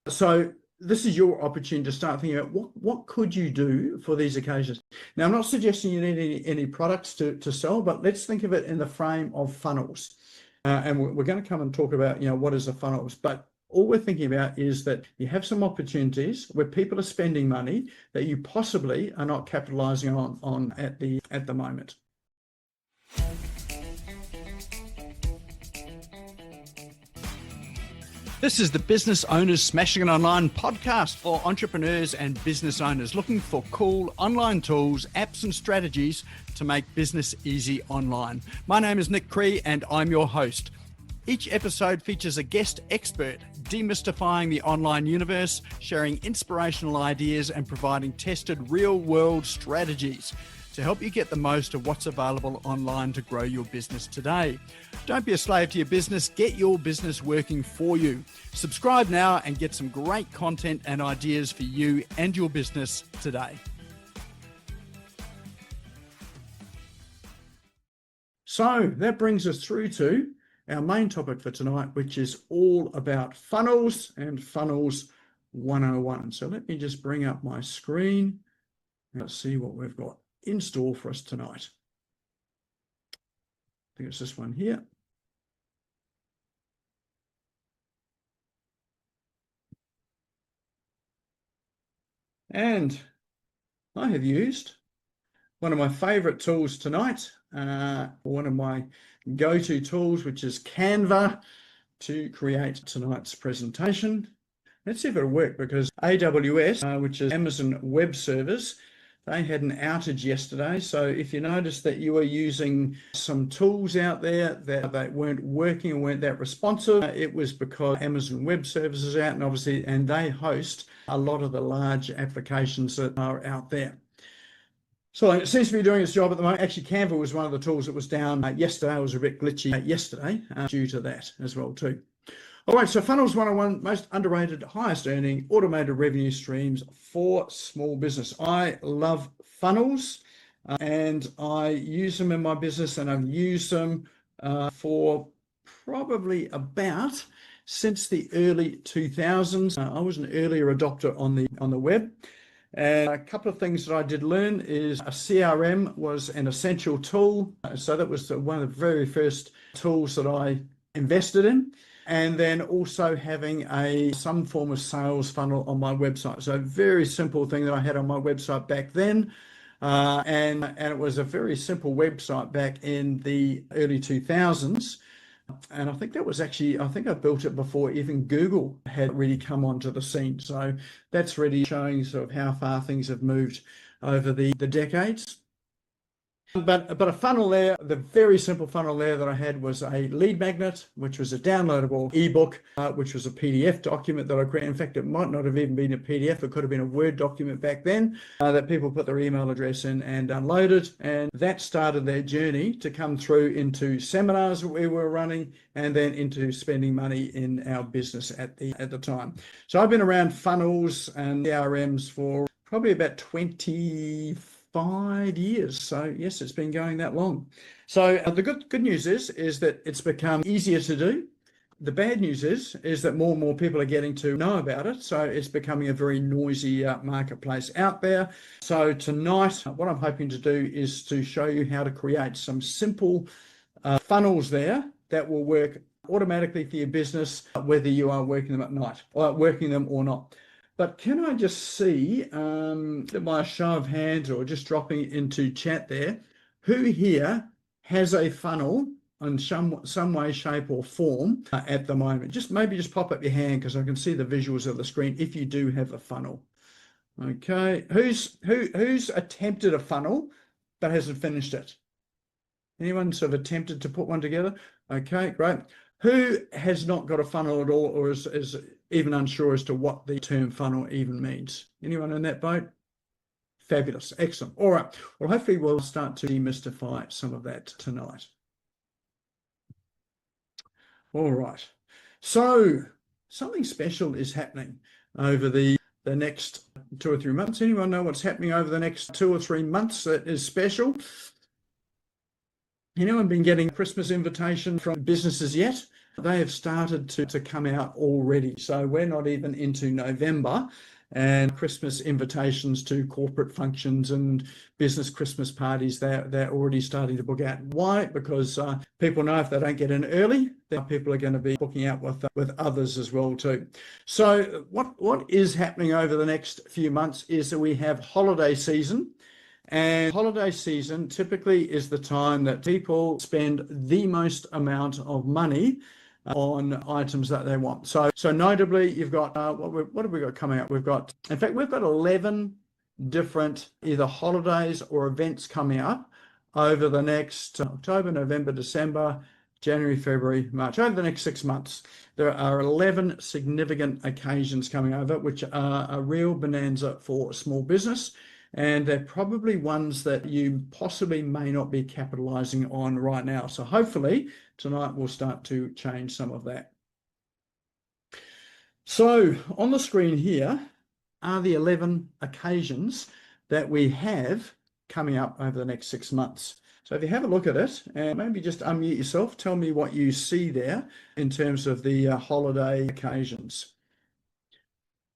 So this is your opportunity to start thinking about what could you do for these occasions. Now, I'm not suggesting you need any products to sell, but let's think of it in the frame of funnels. And we're going to come and talk about, what is a funnels, but all we're thinking about is that you have some opportunities where people are spending money that you possibly are not capitalizing on at the moment. This is the Business Owners Smashing It Online podcast for entrepreneurs and business owners looking for cool online tools, apps and strategies to make business easy online. My name is Nik Cree and I'm your host. Each episode features a guest expert demystifying the online universe, sharing inspirational ideas and providing tested real-world strategies to help you get the most of what's available online to grow your business today. Don't be a slave to your business, get your business working for you. Subscribe now and get some great content and ideas for you and your business today. So that brings us through to our main topic for tonight, which is all about funnels and funnels 101. So let me just bring up my screen and let's see what we've got in store for us tonight. I think it's this one here. And I have used one of my favorite tools tonight, one of my go-to tools, which is Canva, to create tonight's presentation. Let's see if it'll work, because AWS, which is Amazon Web Services, they had an outage yesterday. So if you notice that you were using some tools out there that they weren't working or weren't that responsive, it was because Amazon Web Services is out, and they host a lot of the large applications that are out there. So it seems to be doing its job at the moment. Actually, Canva was one of the tools that was down yesterday. It was a bit glitchy yesterday due to that as well too. All right, so Funnels 101, most underrated, highest earning, automated revenue streams for small business. I love funnels and I use them in my business, and I've used them for probably about since the early 2000s. I was an earlier adopter on the web. And a couple of things that I did learn is a CRM was an essential tool. So that was one of the very first tools that I invested in. And then also having some form of sales funnel on my website. So a very simple thing that I had on my website back then. And it was a very simple website back in the early 2000s. And I think that was actually, I think I built it before even Google had really come onto the scene. So that's really showing sort of how far things have moved over the decades. But a funnel there, the very simple funnel there that I had was a lead magnet, which was a downloadable ebook, which was a PDF document that I created. In fact, it might not have even been a PDF. It could have been a Word document back then that people put their email address in and downloaded. And that started their journey to come through into seminars that we were running and then into spending money in our business at the time. So I've been around funnels and CRMs for probably about 25 years. So yes, it's been going that long. So the good news is that it's become easier to do. The bad news is that more and more people are getting to know about it. So it's becoming a very noisy marketplace out there. So tonight, what I'm hoping to do is to show you how to create some simple funnels there that will work automatically for your business, whether you are working them at night or working them or not. But can I just see, by a show of hands or just dropping into chat there, who here has a funnel in some way, shape or form at the moment? Maybe just pop up your hand because I can see the visuals of the screen if you do have a funnel. Okay, who's attempted a funnel but hasn't finished it? Anyone sort of attempted to put one together? Okay, great. Who has not got a funnel at all or is even unsure as to what the term funnel even means? Anyone in that boat? Fabulous. Excellent. All right. Well, hopefully we'll start to demystify some of that tonight. All right. So something special is happening over the next 2 or 3 months. Anyone know what's happening over the next 2 or 3 months that is special? Anyone been getting a Christmas invitation from businesses yet? they have started to come out already. So we're not even into November, and Christmas invitations to corporate functions and business Christmas parties, they're already starting to book out. Why? Because people know if they don't get in early, then people are going to be booking out with others as well too. So what is happening over the next few months is that we have holiday season. And holiday season typically is the time that people spend the most amount of money on items that they want. So notably, you've got, what have we got coming up? We've got 11 different either holidays or events coming up over the next October, November, December, January, February, March, over the next 6 months. There are 11 significant occasions coming over, which are a real bonanza for small business. And they're probably ones that you possibly may not be capitalizing on right now. So hopefully tonight we'll start to change some of that. So on the screen here are the 11 occasions that we have coming up over the next 6 months. So if you have a look at it and maybe just unmute yourself, tell me what you see there in terms of the holiday occasions.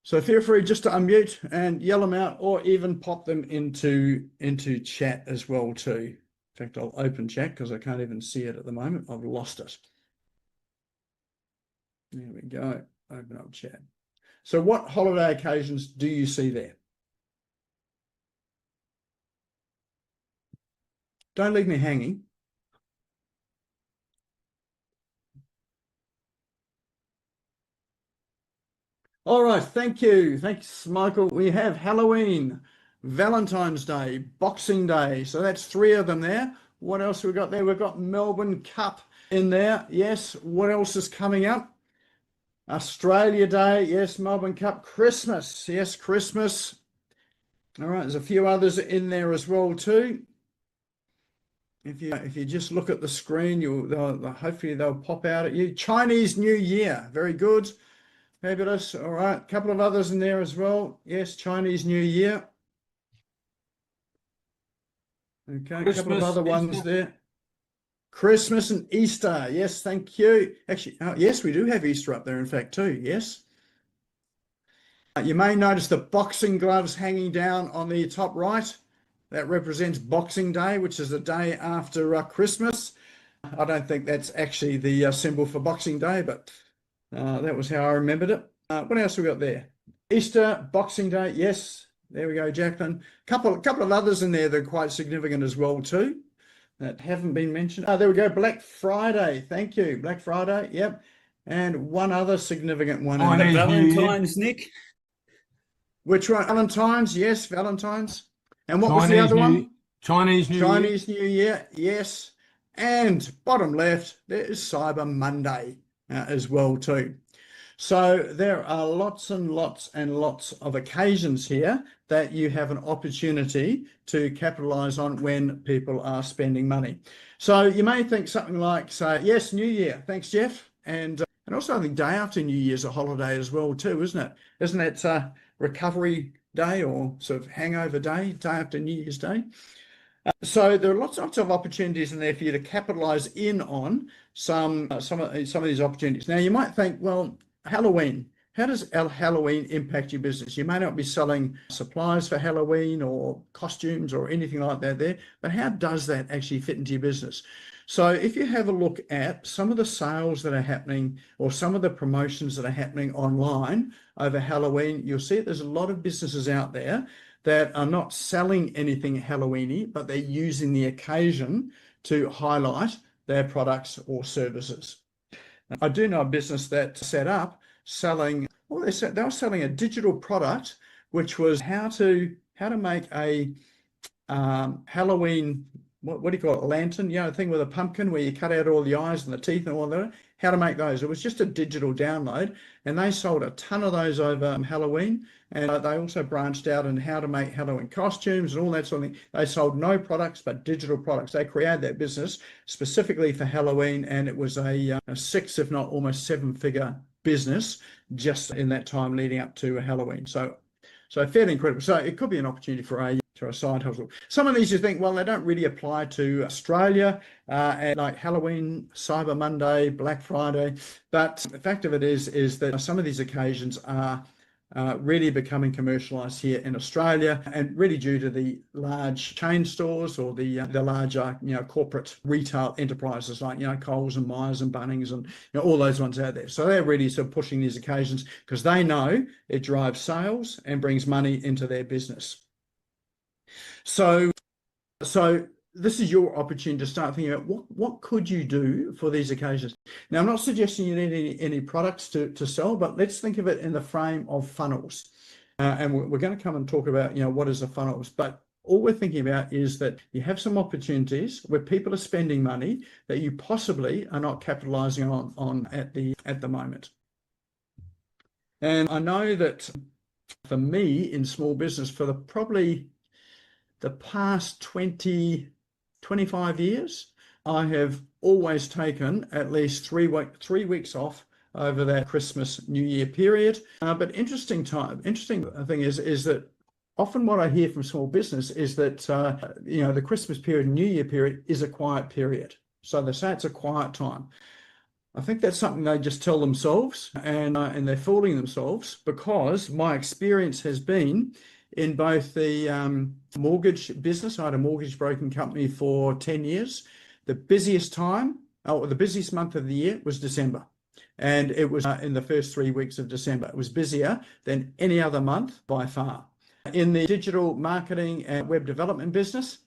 So feel free just to unmute and yell them out, or even pop them into chat as well too. In fact, I'll open chat because I can't even see it at the moment. I've lost it. There we go. Open up chat. So what holiday occasions do you see there? Don't leave me hanging. All right, thank you. Thanks, Michael. We have Halloween, Valentine's Day, Boxing Day. So that's 3 of them there. What else have we got there? We've got Melbourne Cup in there. Yes. What else is coming up? Australia Day. Yes. Melbourne Cup. Christmas. Yes, Christmas. All right. There's a few others in there as well too. If you just look at the screen, hopefully they'll pop out at you. Chinese New Year. Very good. Fabulous. All right. A couple of others in there as well. Yes, Chinese New Year. Okay, a couple of other ones there. Christmas and Easter. Yes, thank you. Actually, yes, we do have Easter up there, in fact, too. Yes. You may notice the boxing gloves hanging down on the top right. That represents Boxing Day, which is the day after Christmas. I don't think that's actually the symbol for Boxing Day, but that was how I remembered it. What else have we got there? Easter, Boxing Day. Yes, there we go, Jacqueline. Couple of others in there that are quite significant as well too, that haven't been mentioned. There we go, Black Friday. Thank you, Black Friday. Yep, and one other significant one. Valentine's, Nick. Which one? Valentine's. Yes, Valentine's. And what was the other one? Chinese New Year. Yes. And bottom left, there is Cyber Monday as well too. So there are lots and lots and lots of occasions here that you have an opportunity to capitalize on when people are spending money. So you may think something like, say, yes, New Year. Thanks, Jeff. And also I think day after New Year's a holiday as well too, isn't it? Isn't it recovery day or sort of hangover day after New Year's Day? So there are lots of opportunities in there for you to capitalize in on some of these opportunities. Now you might think, well, Halloween. How does Halloween impact your business? You may not be selling supplies for Halloween or costumes or anything like that there, but how does that actually fit into your business? So if you have a look at some of the sales that are happening or some of the promotions that are happening online over Halloween, you'll see there's a lot of businesses out there that are not selling anything Halloweeny, but they're using the occasion to highlight their products or services. I do know a business that set up selling, well, they were selling a digital product, which was how to make a Halloween, what do you call it, a lantern, you know, a thing with a pumpkin where you cut out all the eyes and the teeth and all that, how to make those. It was just a digital download, and they sold a ton of those over Halloween, and they also branched out on how to make Halloween costumes and all that sort of thing. They sold no products but digital products. They created that business specifically for Halloween, and it was a 6, if not almost 7-figure business just in that time leading up to Halloween. So fairly incredible. So it could be an opportunity for for a side hustle. Some of these you think, well, they don't really apply to Australia, and like Halloween, Cyber Monday, Black Friday. But the fact of it is that some of these occasions are really becoming commercialised here in Australia, and really due to the large chain stores or the larger corporate retail enterprises like Coles and Myers and Bunnings and all those ones out there. So they're really sort of pushing these occasions because they know it drives sales and brings money into their business. So this is your opportunity to start thinking about what could you do for these occasions. Now, I'm not suggesting you need any products to sell, but let's think of it in the frame of funnels. And we're going to come and talk about, what is a funnels. But all we're thinking about is that you have some opportunities where people are spending money that you possibly are not capitalizing on at the moment. And I know that for me in small business, for probably the past 25 years, I have always taken at least 3 weeks off over that Christmas New Year period. But interesting thing is that often what I hear from small business is that the Christmas period, New Year period is a quiet period. So they say it's a quiet time. I think that's something they just tell themselves, and they're fooling themselves, because my experience has been in both the mortgage business. I had a mortgage broking company for 10 years. The busiest time, or the busiest month of the year was December. And it was in the first 3 weeks of December. It was busier than any other month by far. In the digital marketing and web development business,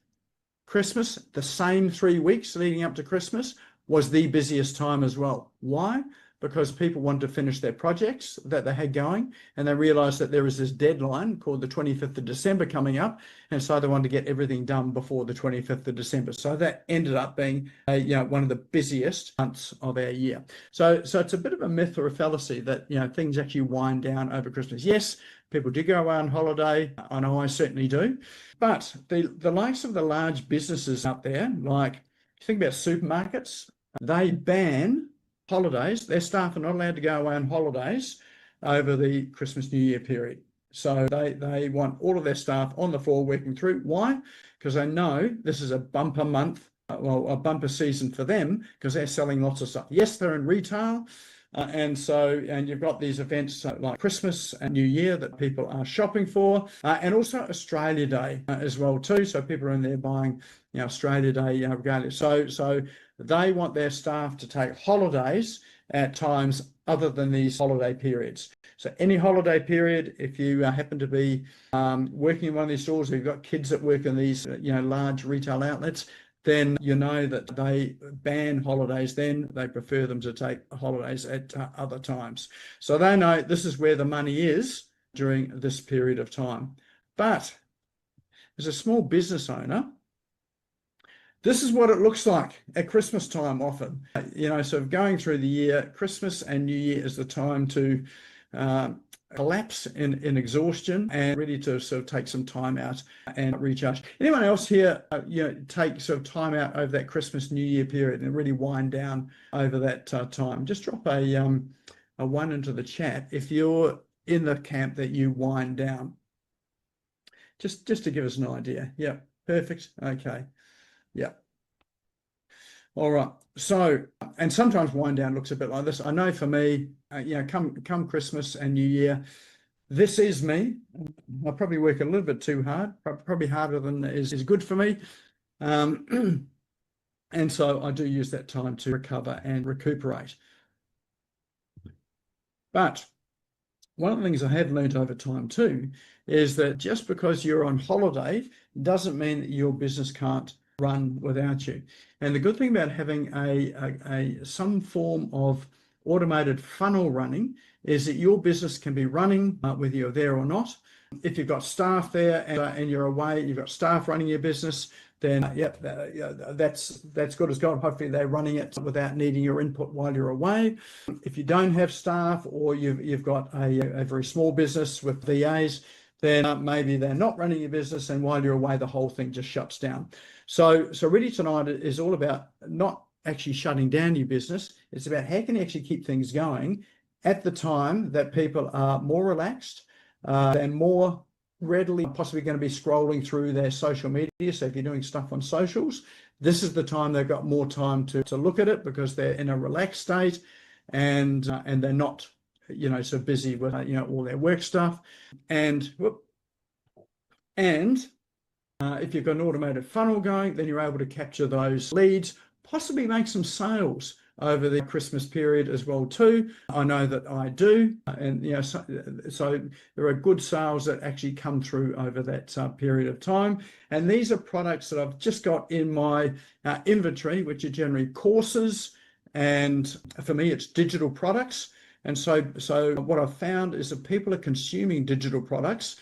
Christmas, the same 3 weeks leading up to Christmas, was the busiest time as well. Why? Because people wanted to finish their projects that they had going, and they realized that there was this deadline called the 25th of December coming up, and so they wanted to get everything done before the 25th of December. So that ended up being one of the busiest months of our year. So it's a bit of a myth or a fallacy that things actually wind down over Christmas. Yes, people do go away on holiday. I know I certainly do. But the likes of the large businesses out there, like think about supermarkets, they ban holidays. Their staff are not allowed to go away on holidays over the Christmas New Year period. So they want all of their staff on the floor working through. Why? Because they know this is a bumper month, a bumper season for them, because they're selling lots of stuff. Yes, they're in retail. And you've got these events like Christmas and New Year that people are shopping for, and also Australia Day as well too. So people are in there buying, Australia Day regardless. So they want their staff to take holidays at times other than these holiday periods. So any holiday period, if you happen to be working in one of these stores, or you've got kids that work in these large retail outlets, then you know that they ban holidays then. They prefer them to take holidays at other times. So they know this is where the money is during this period of time. But as a small business owner, this is what it looks like at Christmas time often. So going through the year, Christmas and New Year is the time to collapse in exhaustion and ready to sort of take some time out and recharge. Anyone else here, take sort of time out over that Christmas New Year period and really wind down over that time? Just drop a 1 into the chat if you're in the camp that you wind down. Just to give us an idea. Yeah, perfect. Okay. Yeah. All right. So, and sometimes wind down looks a bit like this. I know for me, come Christmas and New Year, this is me. I probably work a little bit too hard, probably harder than is good for me. And so I do use that time to recover and recuperate. But one of the things I have learned over time too is that just because you're on holiday doesn't mean that your business can't run without you. And the good thing about having some form of automated funnel running is that your business can be running whether you're there or not. If you've got staff there and you're away, you've got staff running your business, then that's good as gold. Hopefully they're running it without needing your input while you're away. If you don't have staff, or you've got a very small business with VAs, then maybe they're not running your business, and while you're away, the whole thing just shuts down. So really tonight is all about not actually shutting down your business. It's about how can you actually keep things going at the time that people are more relaxed and more readily possibly going to be scrolling through their social media. So if you're doing stuff on socials, this is the time they've got more time to look at it, because they're in a relaxed state, and they're not, so busy with all their work stuff. And if you've got an automated funnel going, then you're able to capture those leads, possibly make some sales over the Christmas period as well too. I know that I do, and so there are good sales that actually come through over that period of time. And these are products that I've just got in my inventory, which are generally courses, and for me it's digital products. And so what I've found is that people are consuming digital products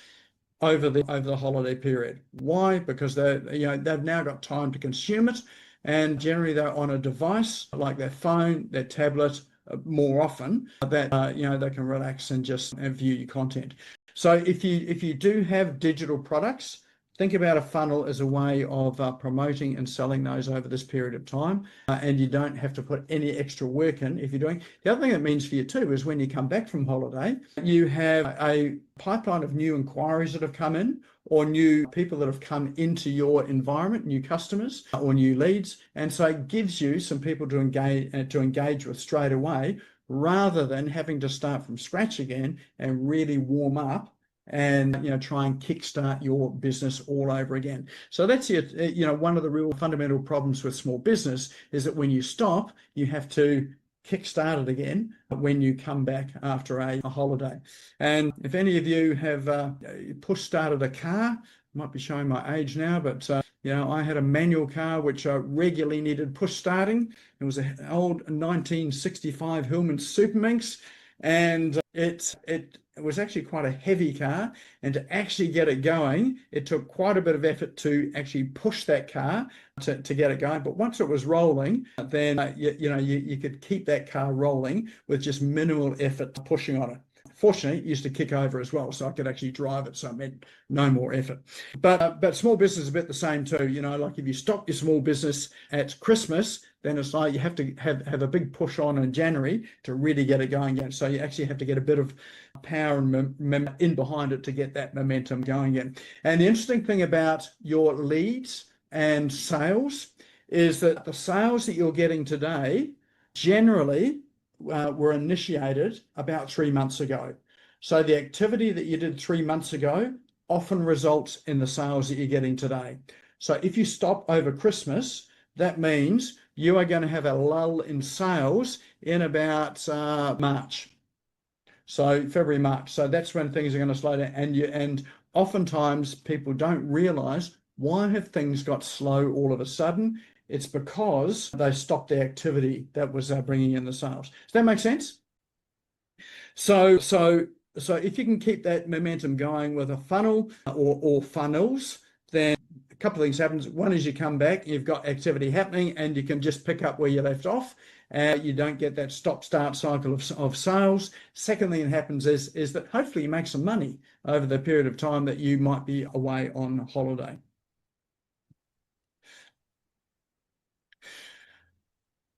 over the holiday period. Why? Because they've now got time to consume it, and generally they're on a device like their phone, their tablet, more often, that they can relax and just view your content. So if you do have digital products, think about a funnel as a way of promoting and selling those over this period of time, and you don't have to put any extra work in if you're doing. The other thing it means for you too is when you come back from holiday, you have a pipeline of new inquiries that have come in, or new people that have come into your environment, new customers or new leads, and so it gives you some people to engage with straight away, rather than having to start from scratch again and really warm up and try and kickstart your business all over again. So that's it. One of the real fundamental problems with small business is that when you stop, you have to kickstart it again when you come back after a holiday. And if any of you have push started a car, might be showing my age now, but I had a manual car which regularly needed push starting. It was an old 1965 Hillman Superminx, and it was actually quite a heavy car, and to actually get it going, it took quite a bit of effort to actually push that car to get it going. But once it was rolling, then you could keep that car rolling with just minimal effort pushing on it. Fortunately, it used to kick over as well, so I could actually drive it, so it meant no more effort. But small business is a bit the same too. Like if you stop your small business at Christmas, then it's like you have to have a big push on in January to really get it going again. So you actually have to get a bit of power and in behind it to get that momentum going again. And the interesting thing about your leads and sales is that the sales that you're getting today generally were initiated about 3 months ago. So the activity that you did 3 months ago often results in the sales that you're getting today. So if you stop over Christmas, that means you are going to have a lull in sales in about March. So February, March. So that's when things are going to slow down. And oftentimes people don't realize, why have things got slow all of a sudden? It's because they stopped the activity that was bringing in the sales. Does that make sense? So if you can keep that momentum going with a funnel or funnels, then a couple of things happen. One is you come back, you've got activity happening, and you can just pick up where you left off. You don't get that stop-start cycle of sales. Second thing that happens is that hopefully you make some money over the period of time that you might be away on holiday.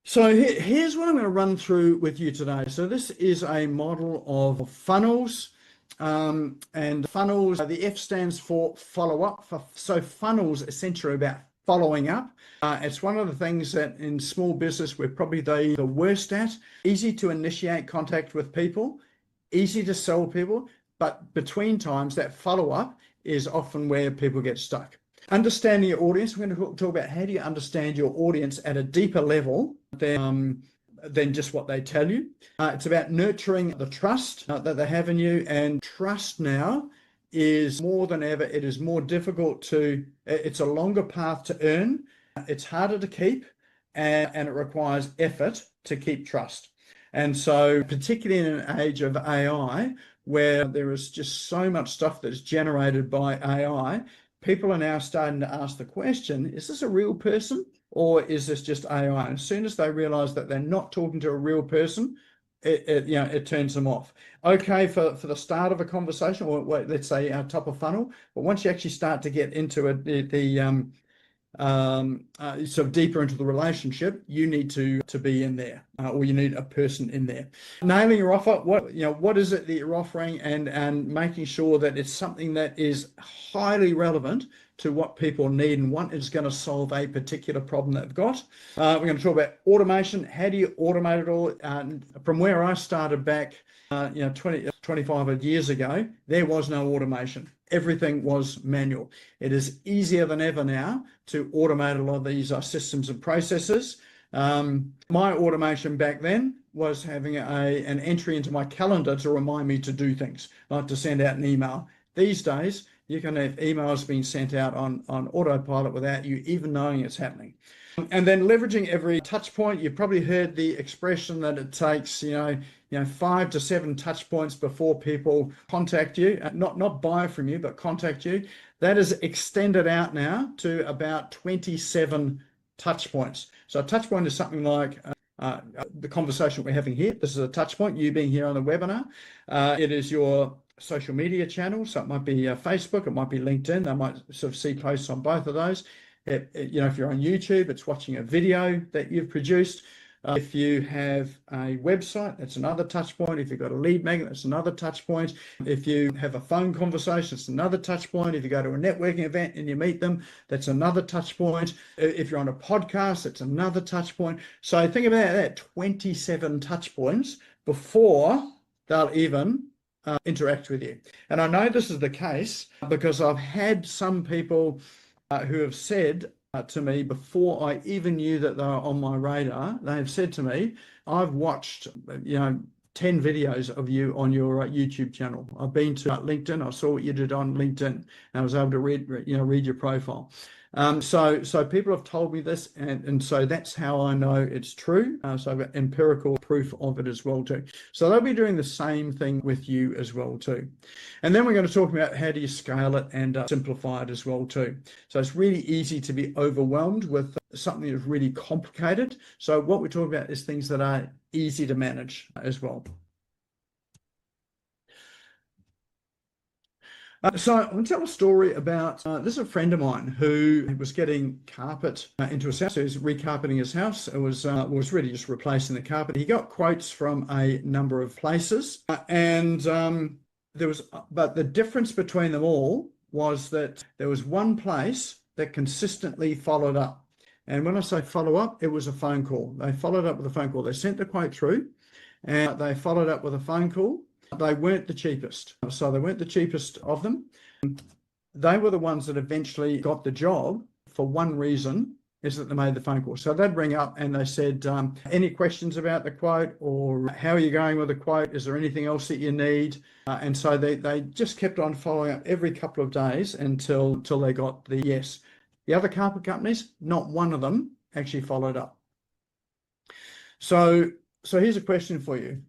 So here's what I'm going to run through with you today. So this is a model of funnels, and funnels, the F stands for follow up. So funnels essentially about following up. It's one of the things that in small business we're probably the worst at. Easy to initiate contact with people, easy to sell people, but between times that follow up is often where people get stuck. Understanding your audience. We're going to talk about how do you understand your audience at a deeper level than just what they tell you. It's about nurturing the trust that they have in you, and trust now is more than ever. It is more difficult it's a longer path to earn. It's harder to keep, and it requires effort to keep trust. And so particularly in an age of AI, where there is just so much stuff that's generated by AI, people are now starting to ask the question, is this a real person or is this just AI? And as soon as they realize that they're not talking to a real person, it turns them off. Okay, for the start of a conversation, or let's say top of funnel, but once you actually start to get into sort of deeper into the relationship, you need to be in there, or you need a person in there. Nailing your offer, what is it that you're offering, and making sure that it's something that is highly relevant to what people need and want. Is going to solve a particular problem they've got. We're going to talk about automation. How do you automate it all? From where I started back, 25 odd years ago, there was no automation. Everything was manual. It is easier than ever now to automate a lot of these systems and processes. My automation back then was having an entry into my calendar to remind me to do things, like to send out an email. These days, you can have emails being sent out on autopilot without you even knowing it's happening. And then leveraging every touch point. You've probably heard the expression that it takes, 5 to 7 touch points before people contact you, not buy from you, but contact you. That is extended out now to about 27 touch points. So a touch point is something like the conversation we're having here. This is a touch point, you being here on the webinar. It is your social media channels. So it might be Facebook, it might be LinkedIn. They might sort of see posts on both of those. If you're on YouTube, it's watching a video that you've produced. If you have a website, that's another touch point. If you've got a lead magnet, that's another touch point. If you have a phone conversation, it's another touch point. If you go to a networking event and you meet them, that's another touch point. If you're on a podcast, it's another touch point. So think about that, 27 touch points before they'll even interact with you. And I know this is the case because I've had some people who have said to me before I even knew that they were on my radar, they have said to me, I've watched 10 videos of you on your YouTube channel. I've been to LinkedIn. I saw what you did on LinkedIn, and I was able to read your profile. So people have told me this, and so that's how I know it's true. So I've got empirical proof of it as well too. So they'll be doing the same thing with you as well too. And then we're going to talk about how do you scale it and simplify it as well too. So it's really easy to be overwhelmed with something that's really complicated. So what we're talking about is things that are easy to manage as well. So I'm going to tell a story about this is a friend of mine who was getting carpet into his house. So he was recarpeting his house. It was really just replacing the carpet. He got quotes from a number of places, but the difference between them all was that there was one place that consistently followed up. And when I say follow up, it was a phone call. They followed up with a phone call. They sent the quote through, and they followed up with a phone call. They weren't the cheapest. So they weren't the cheapest of them. They were the ones that eventually got the job for one reason, is that they made the phone call. So they'd ring up and they said, any questions about the quote, or how are you going with the quote? Is there anything else that you need? And so they just kept on following up every couple of days until they got the yes. The other carpet companies, not one of them actually followed up. So here's a question for you.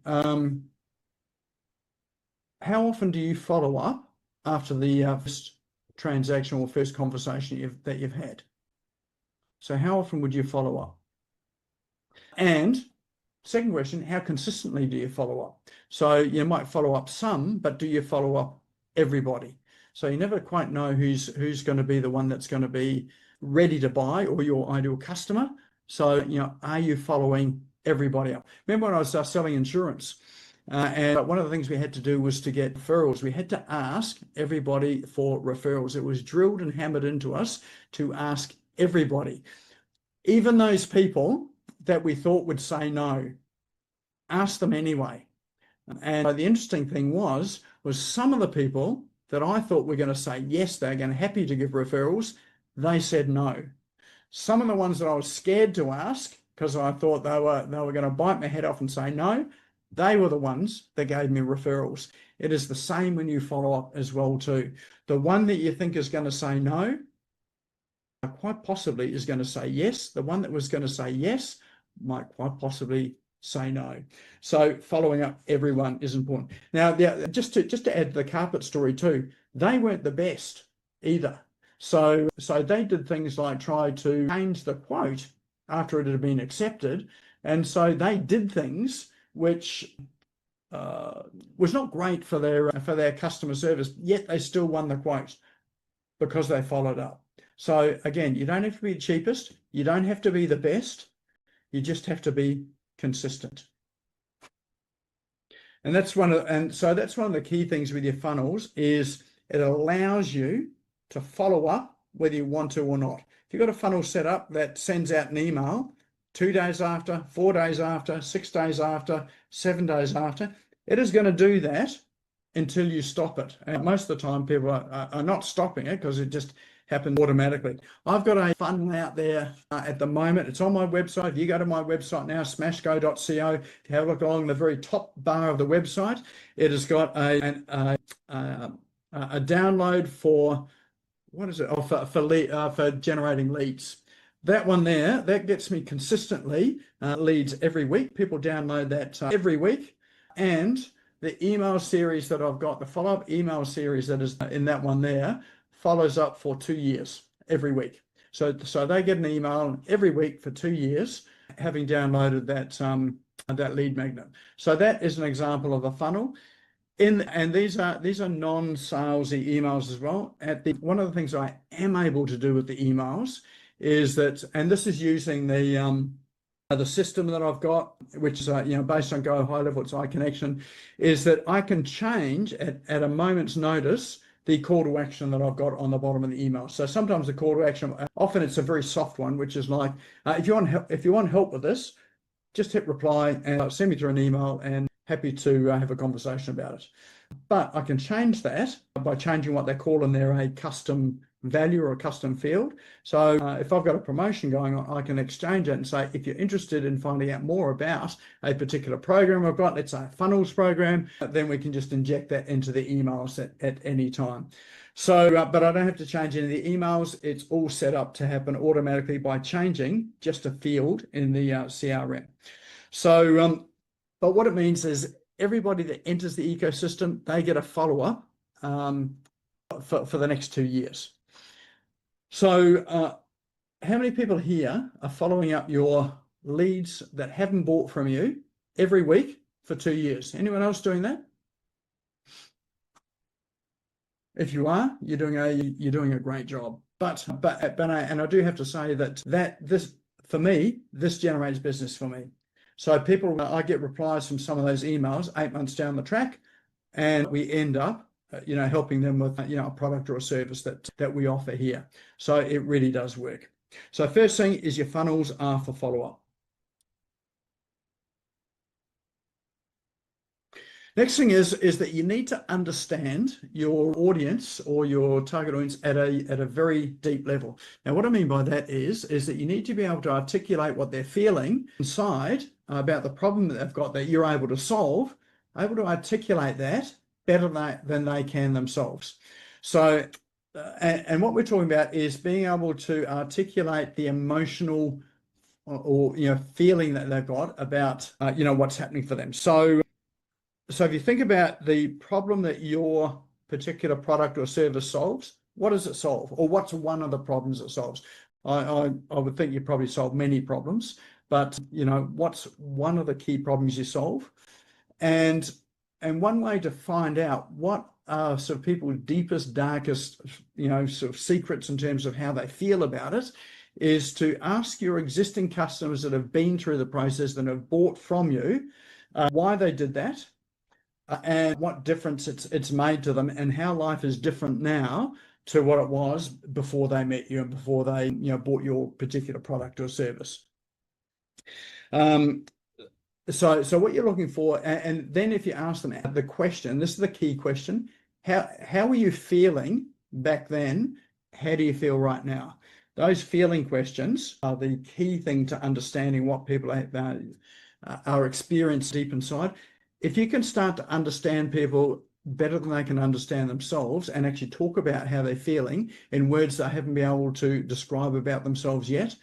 How often do you follow up after the first transaction or first conversation that you've had? So how often would you follow up? And second question, how consistently do you follow up? So you might follow up some, but do you follow up everybody? So you never quite know who's going to be the one that's going to be ready to buy, or your ideal customer. So, are you following everybody up? Remember when I was selling insurance? And one of the things we had to do was to get referrals. We had to ask everybody for referrals. It was drilled and hammered into us to ask everybody, even those people that we thought would say no, ask them anyway. And the interesting thing was some of the people that I thought were going to say yes, they're going to happy to give referrals, they said no. Some of the ones that I was scared to ask because I thought they were going to bite my head off and say no, they were the ones that gave me referrals. It is the same when you follow up as well too. The one that you think is going to say no, quite possibly is going to say yes. The one that was going to say yes might quite possibly say no. So following up everyone is important. Now, just to add to the carpet story too, they weren't the best either. So they did things like try to change the quote after it had been accepted. And so they did things which was not great for their customer service, yet they still won the quote because they followed up. So again, you don't have to be the cheapest. You don't have to be the best. You just have to be consistent. And that's one of the key things with your funnels is it allows you to follow up whether you want to or not. If you've got a funnel set up that sends out an email 2 days after, 4 days after, 6 days after, 7 days after, it is going to do that until you stop it. And most of the time people are not stopping it because it just happens automatically. I've got a funnel out there at the moment. It's on my website. If you go to my website now, smashgo.co, if you have a look along the very top bar of the website, it has got a download for, what is it? Oh, for generating leads. That one there, that gets me consistently leads every week. People download that every week. And the email series that I've got, the follow-up email series that is in that one there, follows up for 2 years every week. So they get an email every week for 2 years, having downloaded that lead magnet. So that is an example of a funnel. And these are non-salesy emails as well. One of the things I am able to do with the emails is that, and this is using the system that I've got, which is based on Go High Level, it's iConnection, is that I can change at a moment's notice the call to action that I've got on the bottom of the email. So sometimes the call to action, often it's a very soft one, which is like, if you want help with this, just hit reply and send me through an email, and happy to have a conversation about it. But I can change that by changing what they call in there a custom value or a custom field. So if I've got a promotion going on, I can exchange it and say, if you're interested in finding out more about a particular program I've got, let's say a funnels program, then we can just inject that into the emails at any time. So, but I don't have to change any of the emails. It's all set up to happen automatically by changing just a field in the CRM. So, but what it means is everybody that enters the ecosystem, they get a follow-up for the next 2 years. So how many people here are following up your leads that haven't bought from you every week for 2 years? Anyone else doing that? If you are, you're doing a great job. But I do have to say that this, for me, this generates business for me. So I get replies from some of those emails 8 months down the track, and we end up helping them with a product or a service that we offer here. So it really does work. So first thing is your funnels are for follow-up. Next thing is that you need to understand your audience or your target audience at a very deep level. Now, what I mean by that is that you need to be able to articulate what they're feeling inside about the problem that they've got that you're able to solve, able to articulate that better than they can themselves. So, and what we're talking about is being able to articulate the emotional or feeling that they've got about what's happening for them. So if you think about the problem that your particular product or service solves, what does it solve, or what's one of the problems it solves? I would think you probably solve many problems, but what's one of the key problems you solve? And one way to find out what are sort of people's deepest, darkest, sort of secrets in terms of how they feel about it is to ask your existing customers that have been through the process, that have bought from you, why they did that, and what difference it's made to them, and how life is different now to what it was before they met you and before they bought your particular product or service. So what you're looking for, and then if you ask them the question, this is the key question: how were you feeling back then? How do you feel right now? Those feeling questions are the key thing to understanding what people are experiencing deep inside. If you can start to understand people better than they can understand themselves, and actually talk about how they're feeling in words they haven't been able to describe about themselves yet,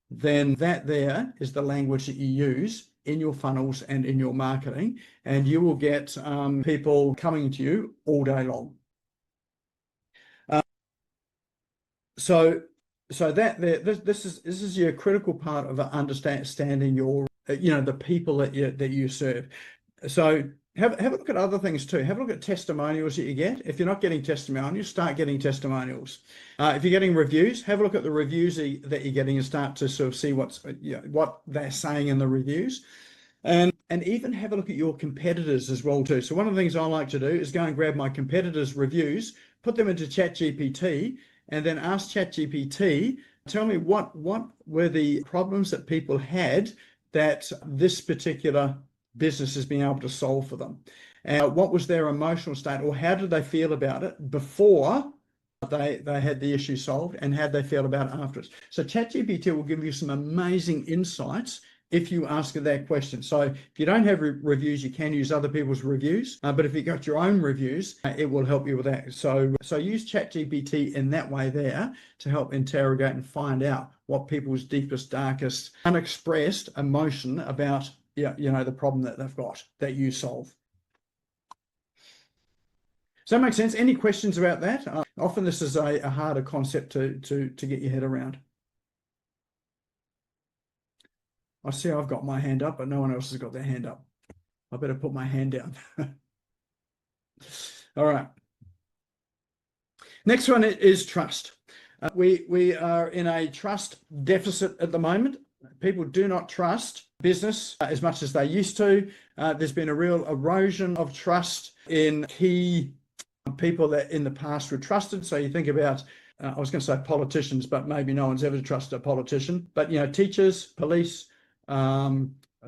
then that there is the language that you use in your funnels and in your marketing, and you will get people coming to you all day long. So that there, this is your critical part of understanding your the people that you serve. So Have a look at other things too. Have a look at testimonials that you get. If you're not getting testimonials, start getting testimonials. If you're getting reviews, have a look at the reviews that you're getting and start to sort of see what they're saying in the reviews. And even have a look at your competitors as well too. So one of the things I like to do is go and grab my competitors' reviews, put them into ChatGPT, and then ask ChatGPT, tell me what were the problems that people had that this particular business has been able to solve for them. And what was their emotional state, or how did they feel about it before they had the issue solved, and how they feel about it afterwards. So ChatGPT will give you some amazing insights if you ask it that question. So if you don't have reviews, you can use other people's reviews, but if you've got your own reviews, it will help you with that. So use ChatGPT in that way there to help interrogate and find out what people's deepest, darkest, unexpressed emotion about the problem that they've got that you solve. Does that make sense? Any questions about that? Often this is a harder concept to get your head around. I see I've got my hand up, but no one else has got their hand up. I better put my hand down. All right. Next one is trust. We are in a trust deficit at the moment. People do not trust business as much as they used to. There's been a real erosion of trust in key people that in the past were trusted. So you think about, I was going to say politicians, but maybe no one's ever trusted a politician. But, teachers, police,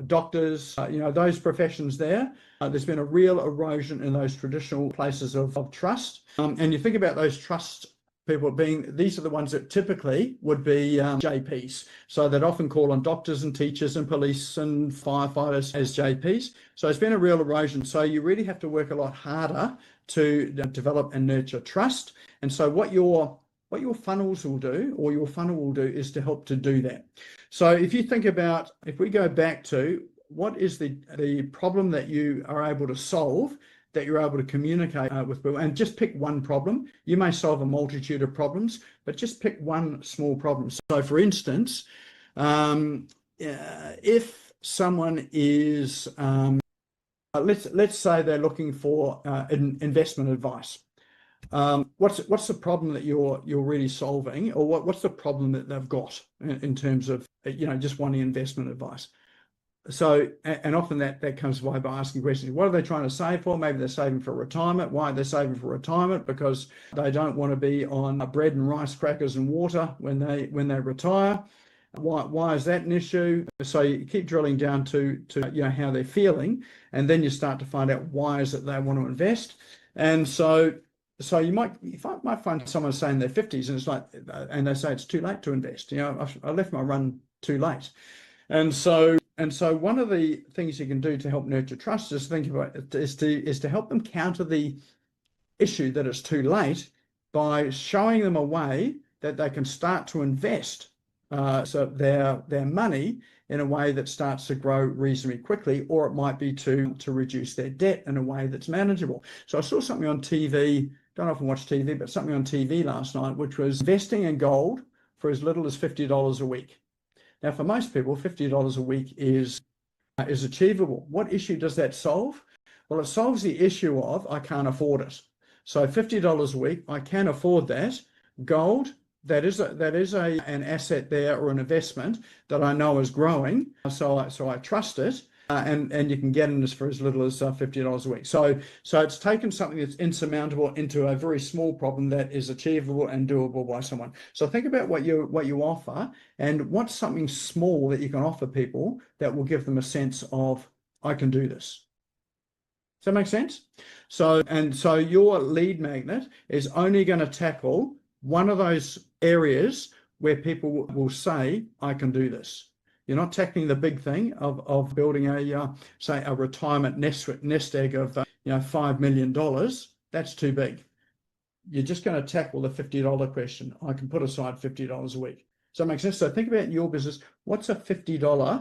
doctors, those professions there, there's been a real erosion in those traditional places of trust. And you think about those trust people these are the ones that typically would be JPs. So they'd often call on doctors and teachers and police and firefighters as JPs. So it's been a real erosion. So you really have to work a lot harder to develop and nurture trust. And so what your funnels will do, or your funnel will do, is to help to do that. So if you think about, if we go back to what is the problem that you are able to solve, that you're able to communicate with people, and just pick one problem. You may solve a multitude of problems, but just pick one small problem. So for instance, if someone is, let's say they're looking for investment advice. What's the problem that you're really solving, or what's the problem that they've got in terms of just wanting investment advice? So, and often that comes by asking questions. What are they trying to save for? Maybe they're saving for retirement. Why are they saving for retirement? Because they don't want to be on bread and rice, crackers and water when they retire. Why is that an issue? So you keep drilling down to how they're feeling, and then you start to find out why is it they want to invest. And so you might find someone saying they're 50s and it's like, and they say it's too late to invest. I left my run too late. And so one of the things you can do to help nurture trust is to help them counter the issue that it's too late by showing them a way that they can start to invest so their money in a way that starts to grow reasonably quickly, or it might be to reduce their debt in a way that's manageable. So I saw something on TV, don't often watch TV, but something on TV last night, which was investing in gold for as little as $50 a week. Now, for most people, $50 a week is achievable. What issue does that solve? Well, it solves the issue of I can't afford it. So $50 a week, I can afford that. Gold, that is an asset there, or an investment that I know is growing. So I trust it. And you can get in this for as little as $50 a week. So it's taken something that's insurmountable into a very small problem that is achievable and doable by someone. So think about what you offer, and what's something small that you can offer people that will give them a sense of, I can do this. Does that make sense? So your lead magnet is only going to tackle one of those areas where people will say, I can do this. You're not tackling the big thing of building say a retirement nest egg of $5 million. That's too big. You're just going to tackle the $50 question. I can put aside $50 a week. Does that make sense? So think about your business. What's a $50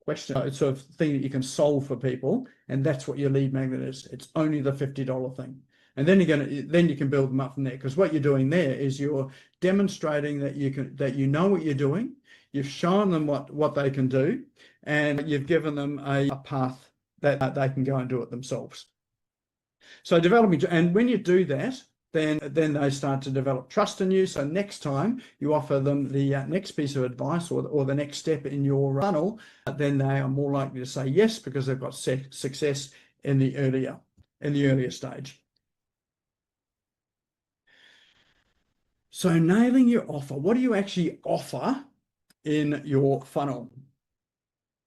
question? It's a thing that you can solve for people, and that's what your lead magnet is. It's only the $50 thing. And then you can build them up from there, because what you're doing there is you're demonstrating that you know what you're doing. You've shown them what they can do, and you've given them a path that they can go and do it themselves. So developing, and when you do that, then they start to develop trust in you. So next time you offer them the next piece of advice or the next step in your funnel, then they are more likely to say yes, because they've got success in the earlier stage. So nailing your offer. What do you actually offer in your funnel?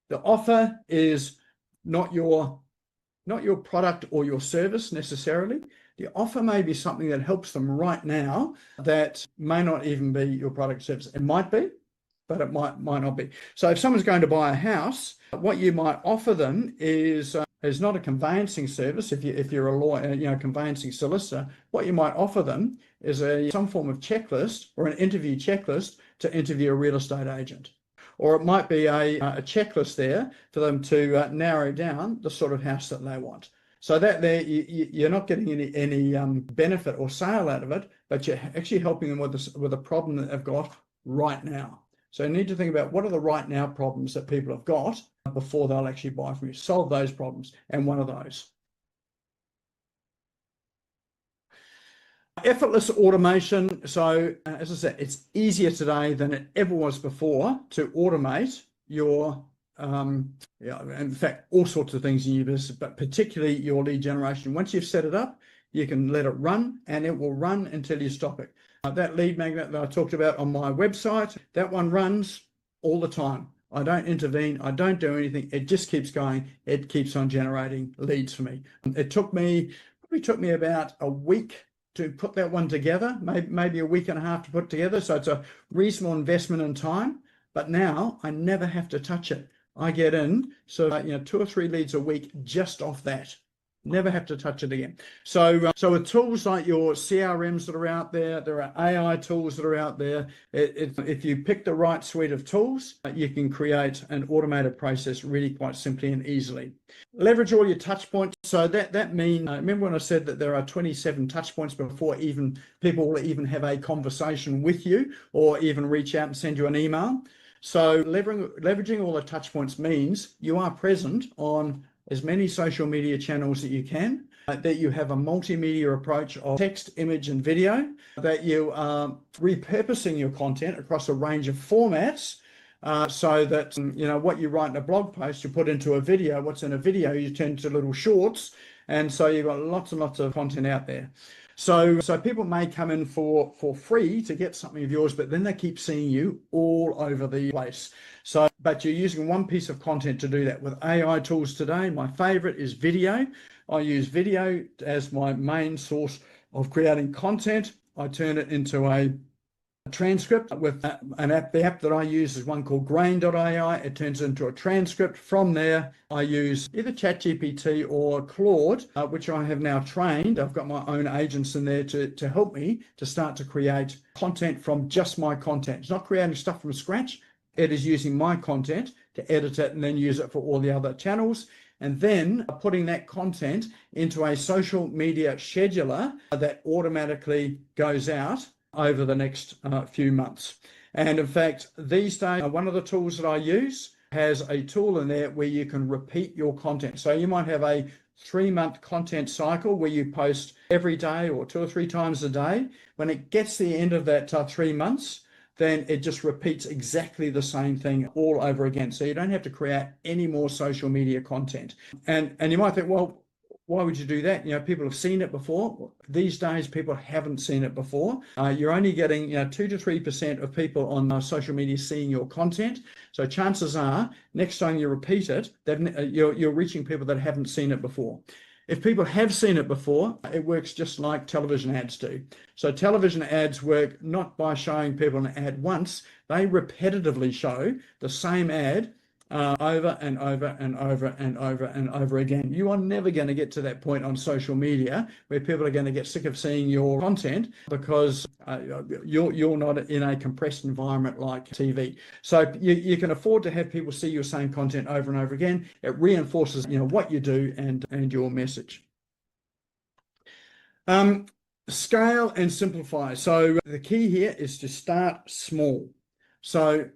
The offer is not your product or your service necessarily. The offer may be something that helps them right now that may not even be your product or service. It might be, but it might not be. So if someone's going to buy a house, what you might offer them is not a conveyancing service. If you're a lawyer, conveyancing solicitor, what you might offer them is some form of checklist or an interview checklist to interview a real estate agent. Or it might be a checklist there for them to narrow down the sort of house that they want. So that you're not getting any benefit or sale out of it, but you're actually helping them with a problem that they've got right now. So you need to think about what are the right now problems that people have got before they'll actually buy from you. Solve those problems, and one of those. Effortless automation. So as I said, it's easier today than it ever was before to automate your, in fact, all sorts of things in your business, but particularly your lead generation. Once you've set it up, you can let it run, and it will run until you stop it. That lead magnet that I talked about on my website, that one runs all the time. I don't intervene. I don't do anything. It just keeps going. It keeps on generating leads for me. It probably took me about a week to put that one together, maybe a week and a half to put together. So it's a reasonable investment in time, but now I never have to touch it. I get in, so 2 or 3 leads a week just off that. Never have to touch it again. So with tools like your CRMs that are out there, there are AI tools that are out there. If you pick the right suite of tools, you can create an automated process really quite simply and easily. Leverage all your touch points. So that means, remember when I said that there are 27 touch points before even people will even have a conversation with you or even reach out and send you an email. So leveraging all the touch points means you are present on as many social media channels that you can, that you have a multimedia approach of text, image, and video, that you are repurposing your content across a range of formats, so that what you write in a blog post you put into a video, what's in a video you turn into little shorts, and so you've got lots and lots of content out there. So people may come in for free to get something of yours, but then they keep seeing you all over the place. So, but you're using one piece of content to do that. With AI tools today, my favorite is video. I use video as my main source of creating content. I turn it into a transcript with an app. The app that I use is one called grain.ai. It turns into a transcript. From there, I use either ChatGPT or Claude, which I have now trained. I've got my own agents in there to help me to start to create content from just my content. It's not creating stuff from scratch. It is using my content to edit it and then use it for all the other channels, and then putting that content into a social media scheduler that automatically goes out over the next few months. And in fact, these days, one of the tools that I use has a tool in there where you can repeat your content. So you might have a 3-month content cycle where you post every day or 2 or 3 times a day. When it gets to the end of that 3 months, then it just repeats exactly the same thing all over again. So you don't have to create any more social media content. And you might think, well, why would you do that? People have seen it before. These days, people haven't seen it before. You're only getting 2 to 3% of people on social media seeing your content. So chances are, next time you repeat it, you're reaching people that haven't seen it before. If people have seen it before, it works just like television ads do. So television ads work not by showing people an ad once. They repetitively show the same ad over and over and over and over and over again. You are never going to get to that point on social media where people are going to get sick of seeing your content because you're not in a compressed environment like TV. So you can afford to have people see your same content over and over again. It reinforces what you do and your message. Scale and simplify. So the key here is to start small. So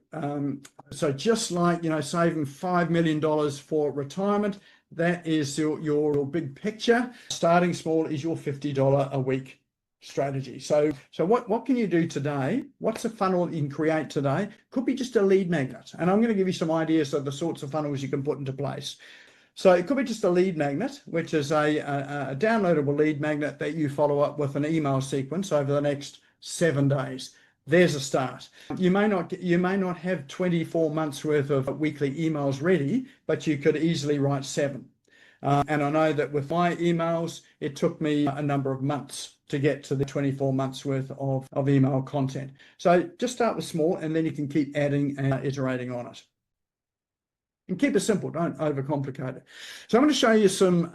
just like saving $5 million for retirement, that is your big picture. Starting small is your $50 a week strategy. So what can you do today? What's a funnel that you can create today? Could be just a lead magnet. And I'm going to give you some ideas of the sorts of funnels you can put into place. So it could be just a lead magnet, which is a downloadable lead magnet that you follow up with an email sequence over the next 7 days. There's a start. You may not have 24 months worth of weekly emails ready, but you could easily write 7. And I know that with my emails, it took me a number of months to get to the 24 months worth of email content. So just start with small, and then you can keep adding and iterating on it. And keep it simple, don't overcomplicate it. So I'm going to show you some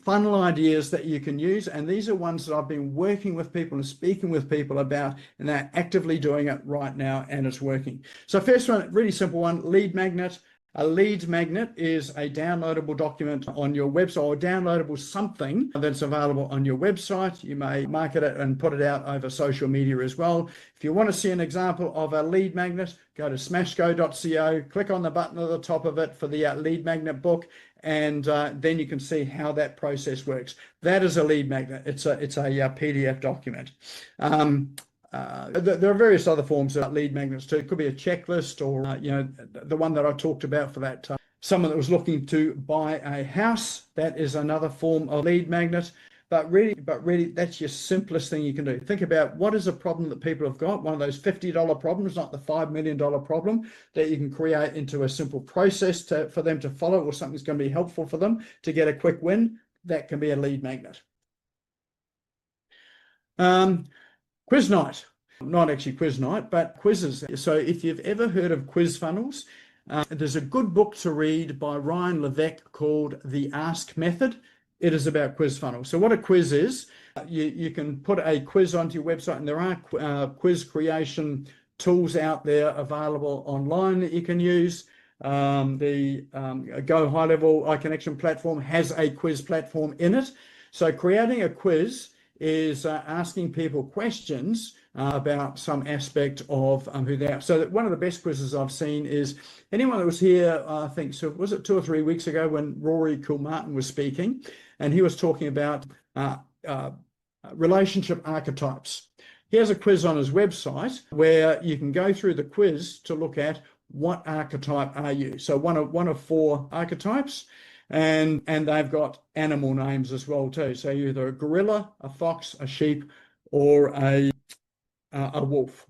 funnel ideas that you can use, and these are ones that I've been working with people and speaking with people about, and they're actively doing it right now, and it's working. So first one, really simple one, lead magnet. A lead magnet is a downloadable document on your website, or downloadable something that's available on your website. You may market it and put it out over social media as well. If you want to see an example of a lead magnet, go to smashgo.co, click on the button at the top of it for the lead magnet book, and then you can see how that process works. That is a lead magnet. It's a PDF document. There are various other forms of lead magnets too. It could be a checklist, or the one that I talked about for that someone that was looking to buy a house. That is another form of lead magnet. But really, that's your simplest thing you can do. Think about what is a problem that people have got, one of those $50 problems, not the $5 million problem, that you can create into a simple process for them to follow, or something that's going to be helpful for them to get a quick win. That can be a lead magnet. Quiz night, not actually quiz night, but quizzes. So if you've ever heard of quiz funnels, there's a good book to read by Ryan Levesque called The Ask Method. It is about quiz funnels. So what a quiz is, you can put a quiz onto your website, and there are quiz creation tools out there available online that you can use. The Go High Level iConnection platform has a quiz platform in it. So creating a quiz is asking people questions about some aspect of who they are. So that one of the best quizzes I've seen is anyone that was here, I think, so was it 2 or 3 weeks ago when Rory Kilmartin was speaking, and he was talking about relationship archetypes. He has a quiz on his website where you can go through the quiz to look at what archetype are you. So one of 4 archetypes. And they've got animal names as well too. So you're either a gorilla, a fox, a sheep, or a wolf.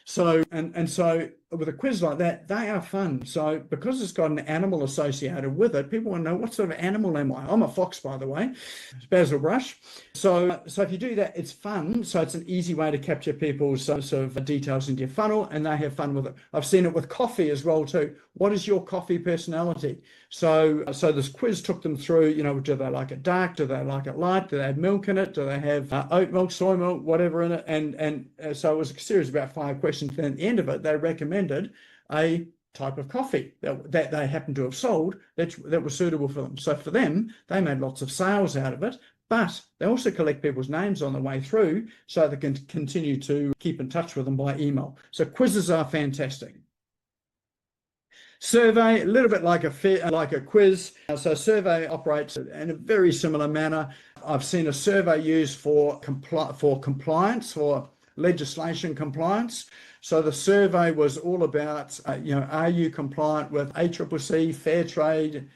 So so with a quiz like that, they are fun. So because it's got an animal associated with it, people want to know, what sort of animal am I? I'm a fox, by the way. It's Basil Brush. So if you do that, it's fun. So it's an easy way to capture people's sort of details into your funnel, and they have fun with it. I've seen it with coffee as well too. What is your coffee personality? So this quiz took them through, do they like it dark? Do they like it light? Do they have milk in it? Do they have oat milk, soy milk, whatever in it? And so it was a series of about 5 questions. And at the end of it, they recommended a type of coffee that they happened to have sold that was suitable for them. So for them, they made lots of sales out of it, but they also collect people's names on the way through so they can continue to keep in touch with them by email. So quizzes are fantastic. Survey, a little bit like a quiz. So survey operates in a very similar manner. I've seen a survey used for compliance, for legislation compliance. So the survey was all about, are you compliant with ACCC, fair trade,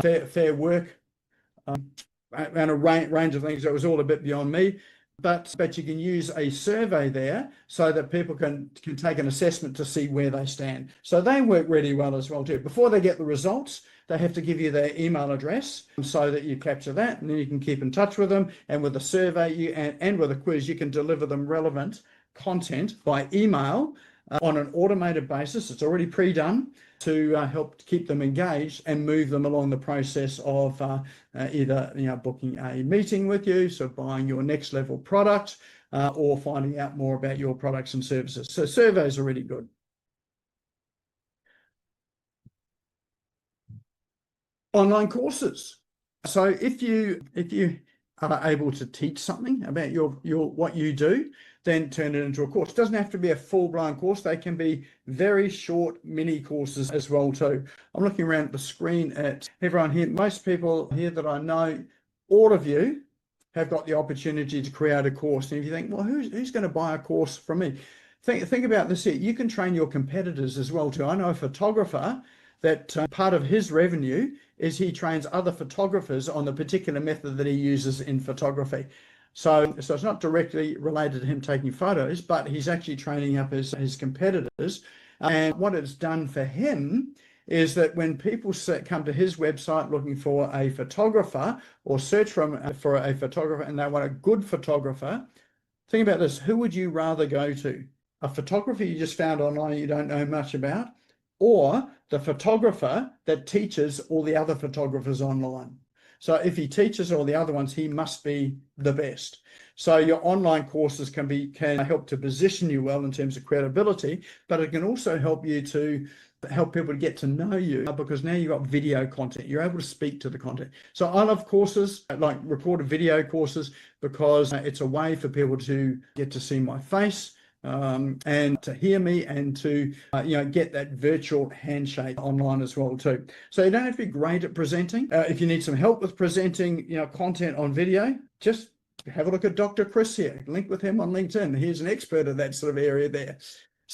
fair work, and a range of things that was all a bit beyond me. But you can use a survey there so that people can take an assessment to see where they stand. So they work really well as well too. Before they get the results, they have to give you their email address so that you capture that, and then you can keep in touch with them. And with a survey and with a quiz, you can deliver them relevant content by email on an automated basis. It's already pre-done to help keep them engaged and move them along the process of either booking a meeting with you, so buying your next level product, or finding out more about your products and services. So surveys are really good. Online courses. So if you are able to teach something about your what you do, then turn it into a course. It doesn't have to be a full-blown course. They can be very short mini courses as well too. I'm looking around at the screen at everyone here. Most people here that I know, all of you have got the opportunity to create a course. And if you think, well, who's going to buy a course from me? Think about this here. You can train your competitors as well too. I know a photographer that part of his revenue is he trains other photographers on the particular method that he uses in photography. So it's not directly related to him taking photos, but he's actually training up his competitors. And what it's done for him is that when people come to his website looking for a photographer or search for a photographer and they want a good photographer, think about this. Who would you rather go to? A photographer you just found online you don't know much about, or the photographer that teaches all the other photographers online? So if he teaches all the other ones, he must be the best. So your online courses can help to position you well in terms of credibility, but it can also help you to help people to get to know you, because now you've got video content. You're able to speak to the content. So I love courses, like recorded video courses, because it's a way for people to get to see my face, and to hear me, and to get that virtual handshake online as well too. So you don't have to be great at presenting. If you need some help with presenting content on video, just have a look at Dr. Chris here. Link with him on LinkedIn. He's an expert in that sort of area there.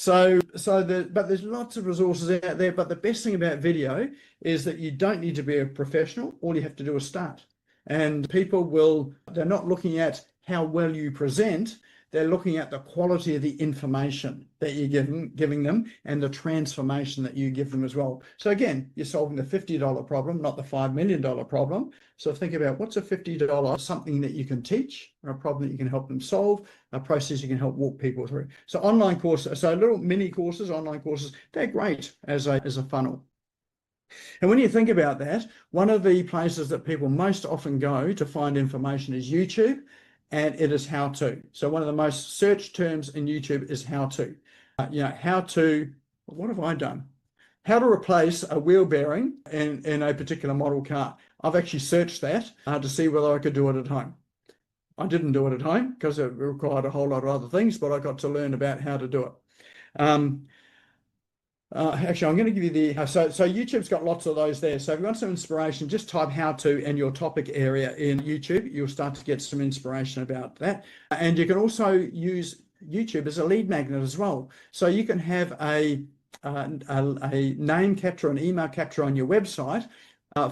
But there's lots of resources out there. But the best thing about video is that you don't need to be a professional. All you have to do is start. And they're not looking at how well you present. They're looking at the quality of the information that you're giving them, and the transformation that you give them as well. So again, you're solving the $50 problem, not the $5 million problem. So think about, what's a $50, something that you can teach, or a problem that you can help them solve, a process you can help walk people through. So online courses, so little mini courses, online courses, they're great as a funnel. And when you think about that, one of the places that people most often go to find information is YouTube. And it is how to. So one of the most searched terms in YouTube is how to. How to, what have I done? How to replace a wheel bearing in a particular model car. I've actually searched that to see whether I could do it at home. I didn't do it at home because it required a whole lot of other things, but I got to learn about how to do it. Actually, I'm going to give you so YouTube's got lots of those there. So if you want some inspiration, just type how to and your topic area in YouTube. You'll start to get some inspiration about that. And you can also use YouTube as a lead magnet as well. So you can have a name capture, an email capture on your website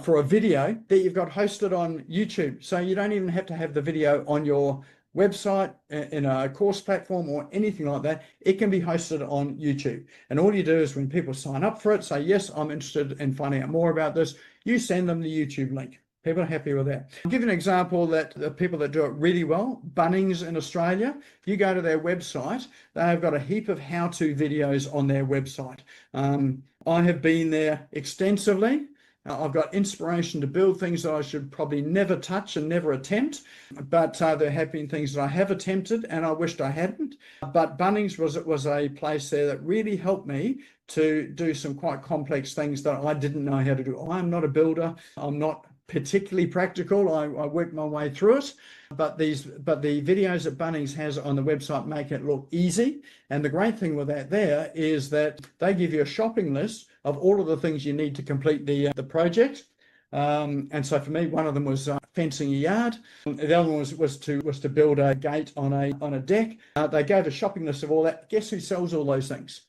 for a video that you've got hosted on YouTube. So you don't even have to have the video on your website, in a course platform or anything like that. It can be hosted on YouTube. And all you do is, when people sign up for it, say, yes, I'm interested in finding out more about this, you send them the YouTube link. People are happy with that. I'll give you an example that the people that do it really well, Bunnings in Australia, if you go to their website, they have got a heap of how-to videos on their website. I have been there extensively. I've got inspiration to build things that I should probably never touch and never attempt, but there have been things that I have attempted and I wished I hadn't. But Bunnings was a place there that really helped me to do some quite complex things that I didn't know how to do. I'm not a builder. I'm not particularly practical. I worked my way through it. But the videos that Bunnings has on the website make it look easy. And the great thing with that there is that they give you a shopping list of all of the things you need to complete the project. And so for me, one of them was fencing a yard. The other one was to build a gate on a deck. They gave a shopping list of all that. Guess who sells all those things?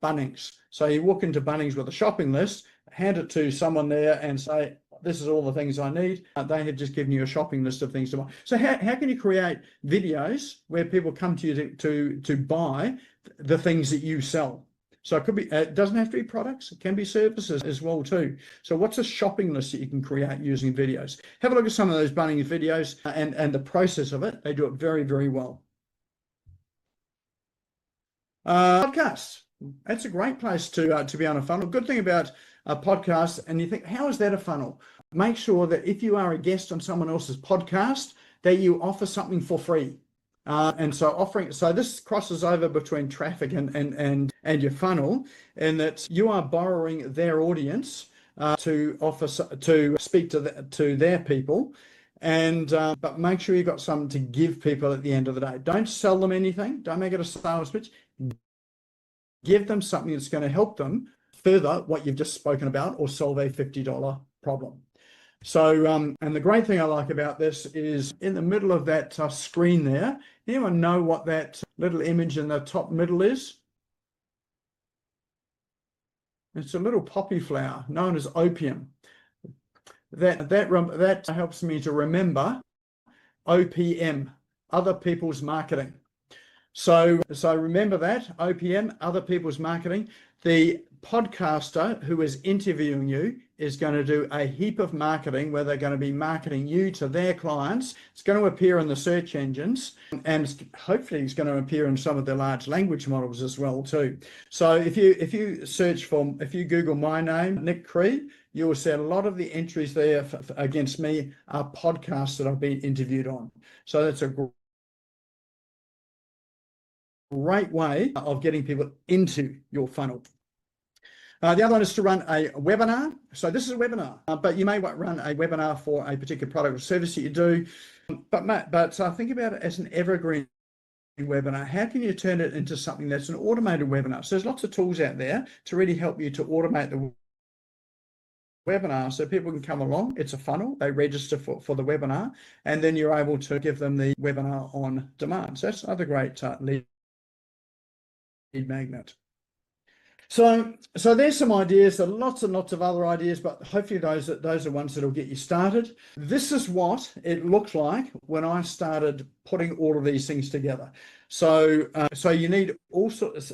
Bunnings. So you walk into Bunnings with a shopping list, hand it to someone there and say, this is all the things I need. They have just given you a shopping list of things to buy. So how can you create videos where people come to you to buy the things that you sell? So it could be, it doesn't have to be products, it can be services as well too. So what's a shopping list that you can create using videos? Have a look at some of those Bunnings videos and the process of it. They do it very, very well. Podcasts. That's a great place to be on a funnel. Good thing about a podcast, and you think, how is that a funnel? Make sure that if you are a guest on someone else's podcast, that you offer something for free. And so this crosses over between traffic and your funnel, in that you are borrowing their audience to speak to their people, and but make sure you've got something to give people at the end of the day. Don't sell them anything. Don't make it a sales pitch. Give them something that's going to help them further what you've just spoken about or solve a $50 problem. So, and the great thing I like about this is in the middle of that screen there, anyone know what that little image in the top middle is? It's a little poppy flower known as opium. That helps me to remember OPM, other people's marketing. So remember that, OPM, other people's marketing. The podcaster who is interviewing you is going to do a heap of marketing where they're going to be marketing you to their clients. It's going to appear in the search engines, and hopefully it's going to appear in some of the large language models as well too. So if you Google my name, Nik Cree, you will see a lot of the entries there against me are podcasts that I've been interviewed on. So that's a great way of getting people into your funnel. The other one is to run a webinar. So this is a webinar, but you may run a webinar for a particular product or service that you do. But think about it as an evergreen webinar. How can you turn it into something that's an automated webinar? So there's lots of tools out there to really help you to automate the webinar so people can come along. It's a funnel. They register for the webinar, and then you're able to give them the webinar on demand. So that's another great lead magnet. So there's some ideas. There are lots and lots of other ideas, but hopefully those are ones that'll get you started. This is what it looked like when I started putting all of these things together. So you needed all sorts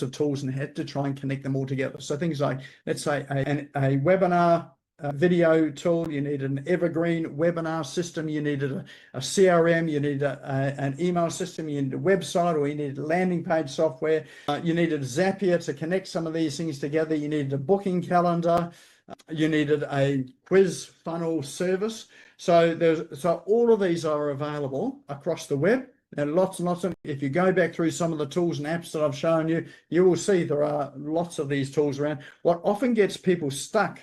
of tools and had to try and connect them all together. So things like, let's say a webinar video tool, you needed an evergreen webinar system, you needed a CRM, you needed an email system, you needed a website, or you needed landing page software, you needed Zapier to connect some of these things together, you needed a booking calendar, you needed a quiz funnel service. So all of these are available across the web. And lots and lots of, if you go back through some of the tools and apps that I've shown you, you will see there are lots of these tools around. What often gets people stuck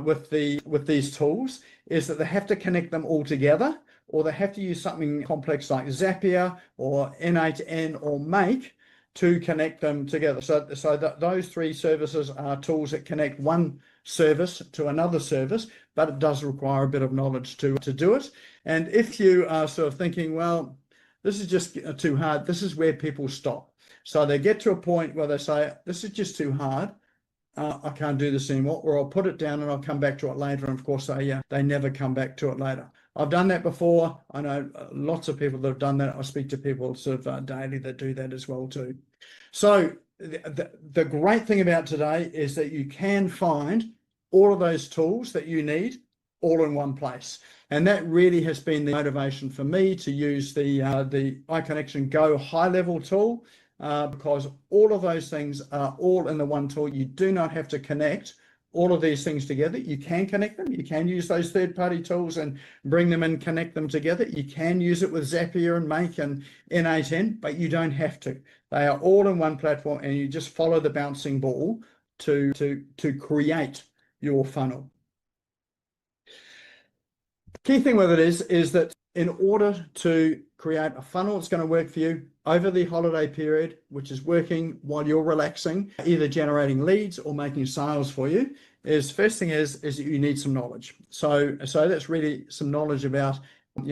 with these tools is that they have to connect them all together, or they have to use something complex like Zapier or N8N or Make to connect them together. So those three services are tools that connect one service to another service, but it does require a bit of knowledge to do it. And if you are sort of thinking, well, this is just too hard, this is where people stop. So they get to a point where they say, this is just too hard. I can't do this anymore, or I'll put it down and I'll come back to it later. And of course, they never come back to it later. I've done that before. I know lots of people that have done that. I speak to people sort of daily that do that as well too. So the great thing about today is that you can find all of those tools that you need all in one place. And that really has been the motivation for me to use the iConnection Go high level tool. Because all of those things are all in the one tool. You do not have to connect all of these things together. You can connect them. You can use those third-party tools and bring them and connect them together. You can use it with Zapier and Make and N8N, but you don't have to. They are all in one platform, and you just follow the bouncing ball to create your funnel. Key thing with it is that in order to create a funnel that's going to work for you over the holiday period, which is working while you're relaxing, either generating leads or making sales for you, is first thing is that you need some knowledge. So that's really some knowledge about,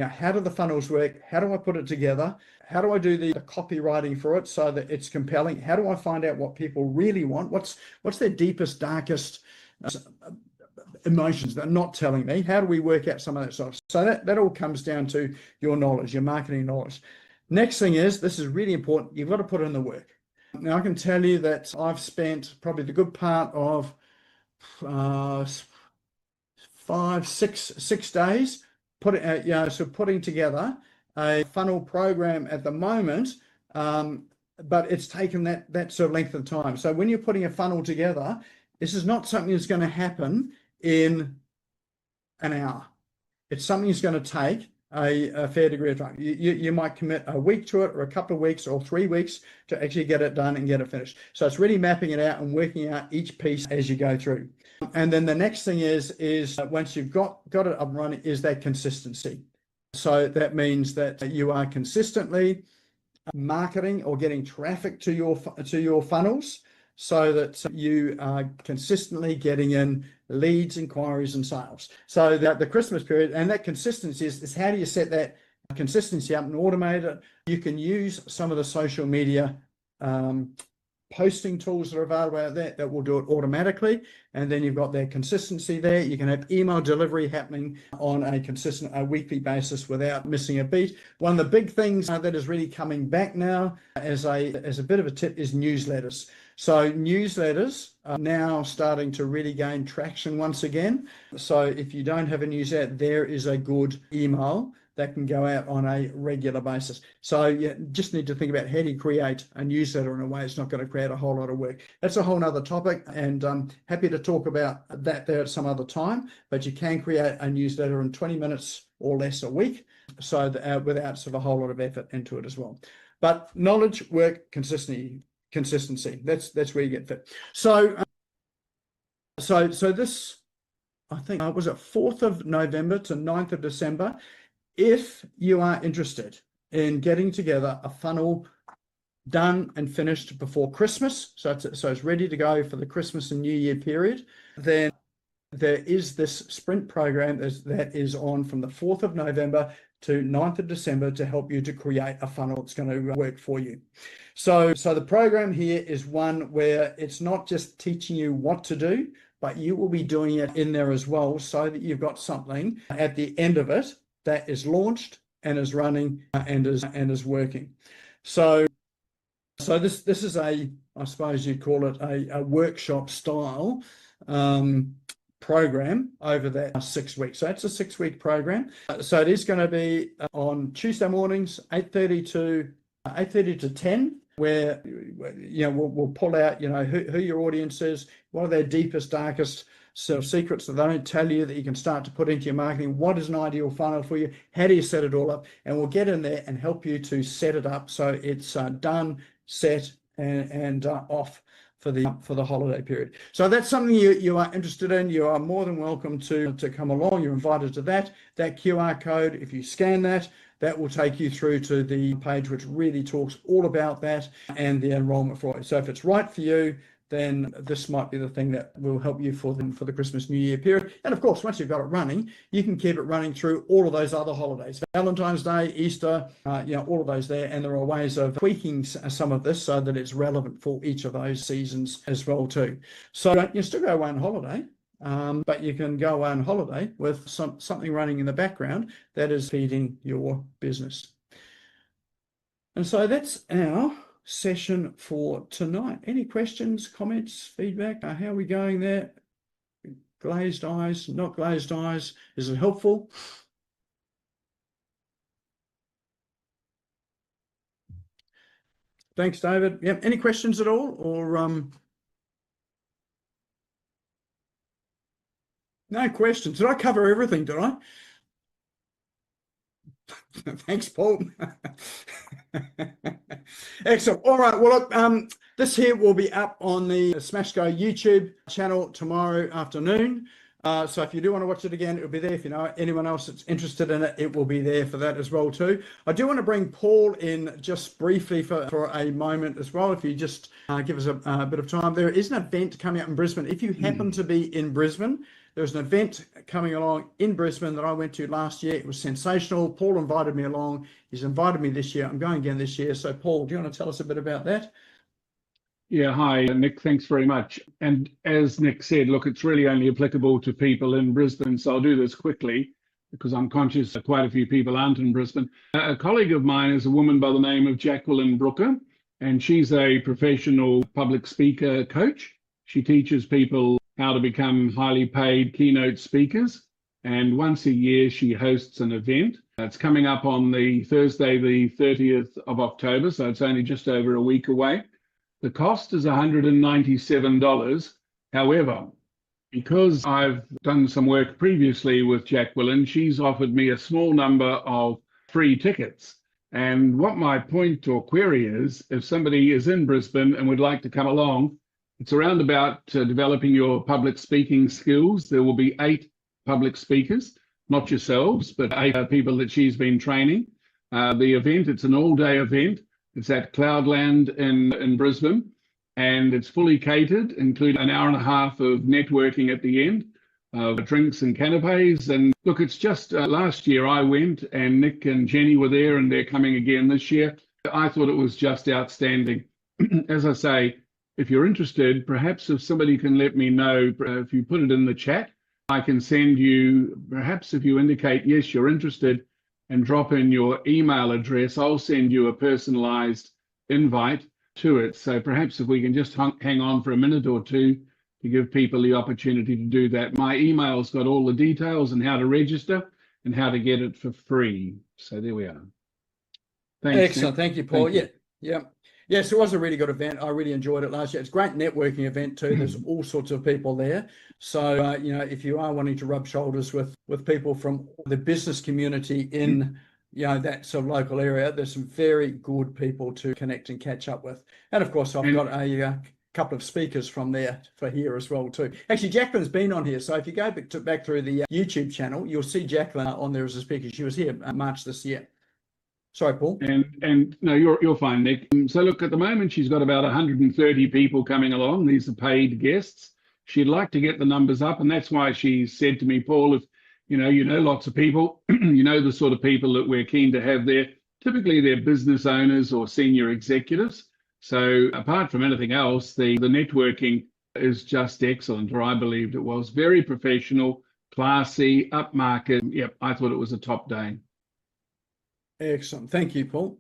how do the funnels work? How do I put it together? How do I do the copywriting for it so that it's compelling? How do I find out what people really want? What's their deepest, darkest emotions they're not telling me? How do we work out some of that stuff? So that all comes down to your knowledge, your marketing knowledge. Next thing is, this is really important, you've got to put in the work. Now I can tell you that I've spent probably the good part of 6 days putting together a funnel program at the moment, but it's taken that sort of length of time. So when you're putting a funnel together, this is not something that's going to happen in an hour. It's something that's going to take a fair degree of time. You might commit a week to it, or a couple of weeks, or 3 weeks to actually get it done and get it finished. So it's really mapping it out and working out each piece as you go through. And then the next thing is once you've got it up and running, is that consistency. So that means that you are consistently marketing or getting traffic to your funnels, so that you are consistently getting in leads, inquiries, and sales. So that the Christmas period, and that consistency is how do you set that consistency up and automate it? You can use some of the social media posting tools that are available out there that will do it automatically, and then you've got that consistency there. You can have email delivery happening on a weekly basis without missing a beat. One of the big things that is really coming back now as a bit of a tip is newsletters. So newsletters are now starting to really gain traction once again. So if you don't have a newsletter, there is a good email that can go out on a regular basis. So you just need to think about how do you create a newsletter in a way it's not going to create a whole lot of work. That's a whole nother topic, and I'm happy to talk about that there at some other time, but you can create a newsletter in 20 minutes or less a week, so that, without sort of a whole lot of effort into it as well. But knowledge, work, consistency, that's where you get fit. So this, I think, was it 4th of November to 9th of December. If you are interested in getting together a funnel done and finished before Christmas, so it's ready to go for the Christmas and New Year period, then there is this sprint program that is on from the 4th of November to 9th of December to help you to create a funnel that's going to work for you. So the program here is one where it's not just teaching you what to do, but you will be doing it in there as well, so that you've got something at the end of it that is launched and is running and is working. So this is I suppose you'd call it a workshop style program over that 6 weeks. So it's a 6-week program. So it is going to be on Tuesday mornings, 8:30 to 10, where we'll pull out who your audience is, what are their deepest, darkest sort of secrets that they don't tell you that you can start to put into your marketing. What is an ideal funnel for you? How do you set it all up? And we'll get in there and help you to set it up so it's done, set, and off for the holiday period. So that's something you are interested in. You are more than welcome to come along. You're invited to that QR code. If you scan that will take you through to the page which really talks all about that and the enrollment for it. So if it's right for you, then this might be the thing that will help you for the Christmas, New Year period. And of course, once you've got it running, you can keep it running through all of those other holidays, Valentine's Day, Easter, all of those there. And there are ways of tweaking some of this so that it's relevant for each of those seasons as well too. So you still go away on holiday, but you can go away on holiday with something running in the background that is feeding your business. And so that's our session for tonight. Any questions, comments, feedback? How are we going there? Glazed eyes, not glazed eyes. Is it helpful? Thanks, David. Yeah. Any questions at all, or no questions? Did I cover everything? Did I? Thanks, Paul. Excellent. All right. Well, look, this here will be up on the Smash Go YouTube channel tomorrow afternoon. So if you do want to watch it again, it'll be there. If you know anyone else that's interested in it, it will be there for that as well too. I do want to bring Paul in just briefly for a moment as well. If you just give us a bit of time. There is an event coming up in Brisbane. If you happen to be in Brisbane, there's an event coming along in Brisbane that I went to last year. It was sensational. Paul invited me along. He's invited me this year. I'm going again this year. So Paul, do you want to tell us a bit about that? Yeah, hi, Nick. Thanks very much. And as Nick said, look, it's really only applicable to people in Brisbane, so I'll do this quickly because I'm conscious that quite a few people aren't in Brisbane. A colleague of mine is a woman by the name of Jacqueline Brooker, and she's a professional public speaker coach. She teaches people how to become highly paid keynote speakers, and once a year she hosts an event. It's coming up on the Thursday, the 30th of October, so it's only just over a week away. The cost is $197. However, Because I've done some work previously with Jacqueline, she's offered me a small number of free tickets. And what my point or query is, if somebody is in Brisbane and would like to come along, it's around about developing your public speaking skills. There will be 8 public speakers, not yourselves, but 8 people that she's been training. The event, it's an all-day event. It's at Cloudland in Brisbane, and it's fully catered, including an hour and a half of networking at the end, drinks and canapes. And look, it's just last year I went and Nick and Jenny were there, and they're coming again this year. I thought it was just outstanding. As I say, if you're interested, perhaps if somebody can let me know, if you put it in the chat, I can send you, perhaps if you indicate, yes, you're interested, and drop in your email address, I'll send you a personalized invite to it. So perhaps if we can just hang on for a minute or two to give people the opportunity to do that. My email's got all the details and how to register and how to get it for free. So there we are. Thanks, excellent. Nick. Thank you, Paul. Thank you. Yeah. Yes, it was a really good event. I really enjoyed it last year. It's a great networking event too. There's all sorts of people there. So, if you are wanting to rub shoulders with people from the business community in, that sort of local area, there's some very good people to connect and catch up with. And of course, I've got a couple of speakers from there for here as well too. Actually, Jacqueline's been on here. So if you go back through the YouTube channel, you'll see Jacqueline on there as a speaker. She was here March this year. Sorry, Paul. And no, you're fine, Nick. So look, at the moment, she's got about 130 people coming along. These are paid guests. She'd like to get the numbers up, and that's why she said to me, Paul, if you know lots of people, the sort of people that we're keen to have there. Typically, they're business owners or senior executives. So apart from anything else, the networking is just excellent, or I believed it was. Very professional, classy, upmarket. Yep, I thought it was a top day. Excellent. Thank you, Paul.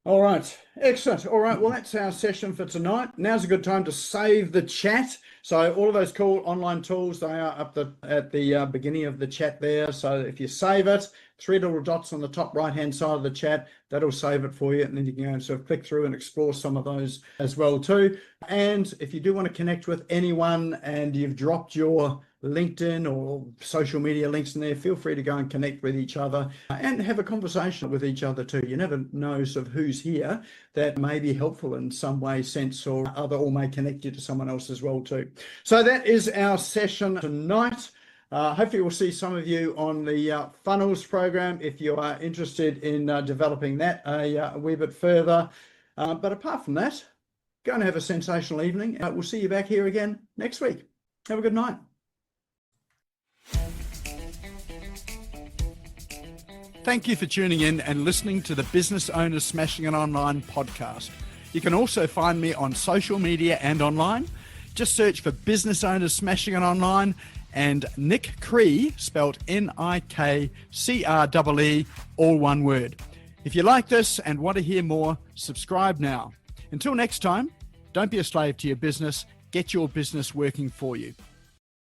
All right. Excellent. All right. Well, that's our session for tonight. Now's a good time to save the chat. So all of those cool online tools, they are up at the beginning of the chat there. So if you save it, 3 little dots on the top right-hand side of the chat, that'll save it for you. And then you can go and sort of click through and explore some of those as well too. And if you do want to connect with anyone and you've dropped your LinkedIn or social media links in there, feel free to go and connect with each other and have a conversation with each other too. You never know sort of who's here that may be helpful in some way, sense or other, or may connect you to someone else as well too. So that is our session tonight. Hopefully we'll see some of you on the funnels program if you are interested in developing that a wee bit further. But apart from that, go and have a sensational evening. We'll see you back here again next week. Have a good night. Thank you for tuning in and listening to the Business Owners Smashing It Online podcast. You can also find me on social media and online. Just search for Business Owners Smashing It Online and Nik Cree, spelled Nikree, all one word. If you like this and want to hear more, subscribe now. Until next time, don't be a slave to your business. Get your business working for you.